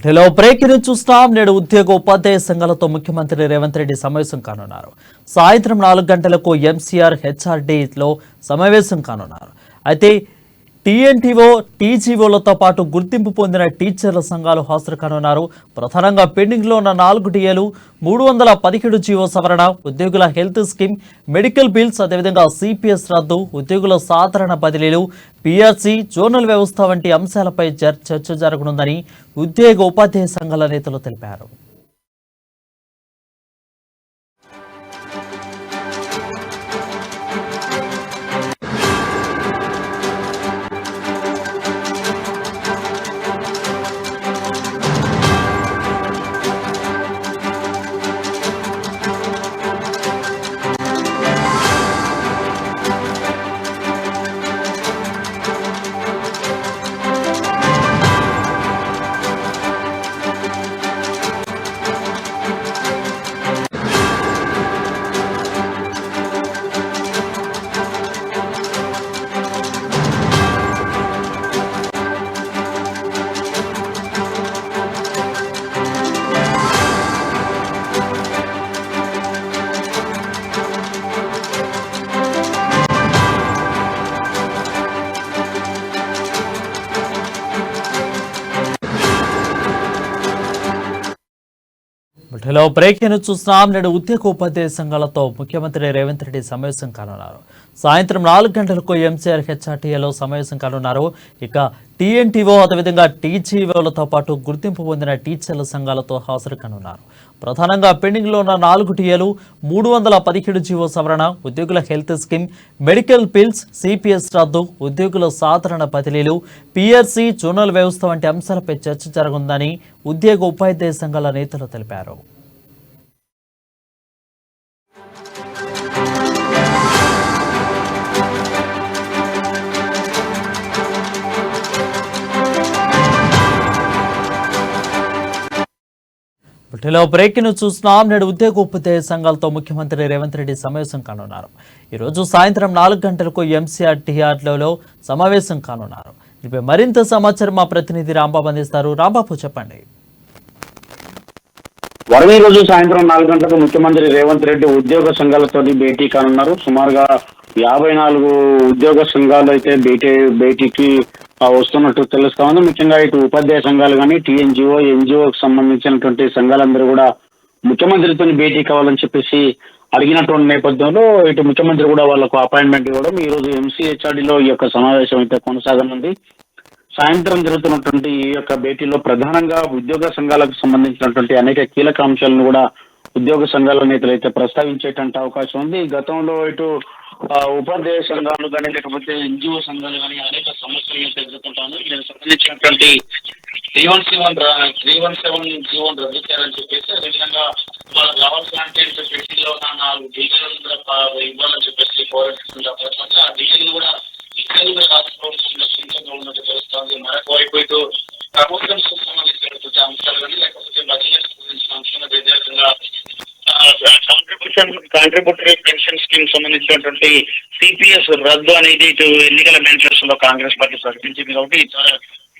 Hello break ని చూస్తాం. నేడు ఉద్యోగ ఉపాధ్యాయ సంఘాలతో ముఖ్యమంత్రి రేవంత్ రెడ్డి సమావేశం కానున్నారు. సాయంత్రం 4 గంటలకు ఎంసీఆర్ హెచ్ఆర్డీలో సమావేశం కానున్నారు. అయితే టీఎన్టీఓ టీజీఓలతో పాటు గుర్తింపు పొందిన టీచర్ల సంఘాలు హాజరు కానున్నారు. ప్రధానంగా పెండింగ్లో ఉన్న 4 డిఏలు, 317 జీవో సవరణ, ఉద్యోగుల హెల్త్ స్కీమ్, మెడికల్ బిల్స్, అదేవిధంగా సిపిఎస్ రద్దు, ఉద్యోగుల సాధారణ బదిలీలు, పీఆర్సీ, జోనల్ వ్యవస్థ వంటి అంశాలపై చర్చ జరగనుందని ఉద్యోగ ఉపాధ్యాయ సంఘాల నేతలు తెలిపారు. హలో బ్రేక్ ని చూస్తున్నాం. నేడు ఉద్యోగ ఉపాధ్యాయ సంఘాలతో ముఖ్యమంత్రి రేవంత్ రెడ్డి సమావేశం కానున్నారు. సాయంత్రం 4 గంటలకు ఎంసీఆర్ హెచ్ఆర్టీఏలో సమావేశం కానున్నారు. ఇక టీఎన్టీఓ, అదేవిధంగా టీజీఓలతో పాటు గుర్తింపు పొందిన టీచర్ల సంఘాలతో హాజరు కానున్నారు. ప్రధానంగా పెండింగ్లో ఉన్న 4 టీఏలు, 317 జీవో సవరణ, ఉద్యోగుల health scheme, medical bills, CPS రద్దు, ఉద్యోగుల సాధారణ బదిలీలు, పీఆర్సీ, జోనల్ వ్యవస్థ వంటి అంశాలపై చర్చ జరగనుందని ఉద్యోగ ఉపాధ్యాయ సంఘాల నేతలు తెలిపారు. బ్రేక్ ను చూస్తున్నాం. నేడు ఉద్యోగ ఉపాధ్యాయ సంఘాలతో ముఖ్యమంత్రి రేవంత్ రెడ్డి సమావేశం కానున్నారు. ఈరోజు సాయంత్రం 4 గంటలకు ఎంసీఆర్ టీఆర్లో సమావేశం కానున్నారు. దీనిపై మరింత సమాచారం మా ప్రతినిధి రాంబాబు అందిస్తారు. రాంబాబు, చెప్పండి. వరవీ రోజు సాయంత్రం 4 గంటలకు ముఖ్యమంత్రి రేవంత్ రెడ్డి ఉద్యోగ సంఘాలతో భేటీ కానున్నారు. సుమారుగా 54 ఉద్యోగ సంఘాలు అయితే భేటీకి వస్తున్నట్టు తెలుస్తా ఉంది. ముఖ్యంగా ఇటు ఉపాధ్యాయ సంఘాలు కానీ, టీఎన్జిఓ, ఎన్జిఓకి సంబంధించినటువంటి సంఘాలందరూ కూడా ముఖ్యమంత్రితో భేటీ కావాలని చెప్పేసి అడిగినటువంటి నేపథ్యంలో ఇటు ముఖ్యమంత్రి కూడా వాళ్ళకు అపాయింట్మెంట్ ఇవ్వడం, ఈ రోజు ఎంసీహెచ్ఆర్డీలో ఈ యొక్క సమావేశం అయితే కొనసాగనుంది. సాయంత్రం జరుగుతున్నటువంటి ఈ యొక్క భేటీలో ప్రధానంగా ఉద్యోగ సంఘాలకు సంబంధించినటువంటి అనేక కీలక అంశాలను కూడా ఉద్యోగ సంఘాల నేతలు అయితే ప్రస్తావించేటువంటి అవకాశం ఉంది. గతంలో ఇటు ఉపాధ్యాయ సంఘాలు కానీ, లేకపోతే ఎన్జిఓ సంఘాలు కానీ అనేక సమస్యలు అయితే ఎదుర్కొంటాను. దీనికి సంబంధించినటువంటి 317 జీవోను రద్దు చేయాలని చెప్పేసి, అదేవిధంగా వాళ్ళకి కావాల్సినటువంటి పెండింగ్లో ఉన్న 4 డిఏలను కూడా ఇవ్వాలని చెప్పేసి పోరాడుతున్న ఆ డిఏలు కూడా ఇక్కడ రాష్ట్ర ప్రభుత్వం రక్షించగా ఉన్నట్టు తెలుస్తోంది. మరొక వైపు ఇటు ప్రమోషన్స్ సంబంధించినటువంటి అంశాలు కానీ, లేకపోతే బడ్జెట్ సంబంధించిన అంశాలు వ్యతిరేకంగా కాంట్రిబ్యూటరీ పెన్షన్ స్కీమ్ సంబంధించినటువంటి సిపిఎస్ రద్దు అనేది ఇటు ఎన్నికల మేనిఫెస్టోలో కాంగ్రెస్ పార్టీ ప్రకటించింది. కాబట్టి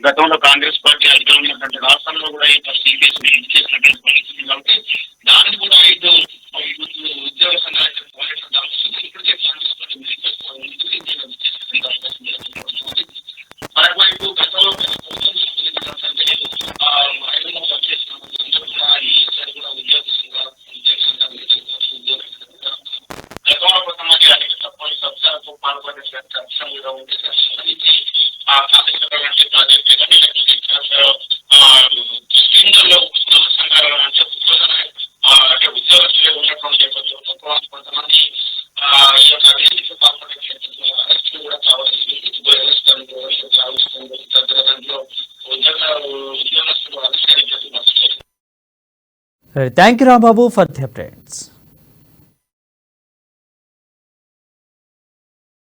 గతంలో కాంగ్రెస్ పార్టీ అధికారంలో ఉన్నటువంటి రాష్ట్రంలో కూడా ఇటు సిపిఎస్ చేసినటువంటి పరిస్థితి కాబట్టి దాన్ని కూడా ఇటు ఉద్యోగ సంఘాలు ఇప్పటికే కాంగ్రెస్ పార్టీ మరోవైపు గతంలో thank you Rambabu for the updates.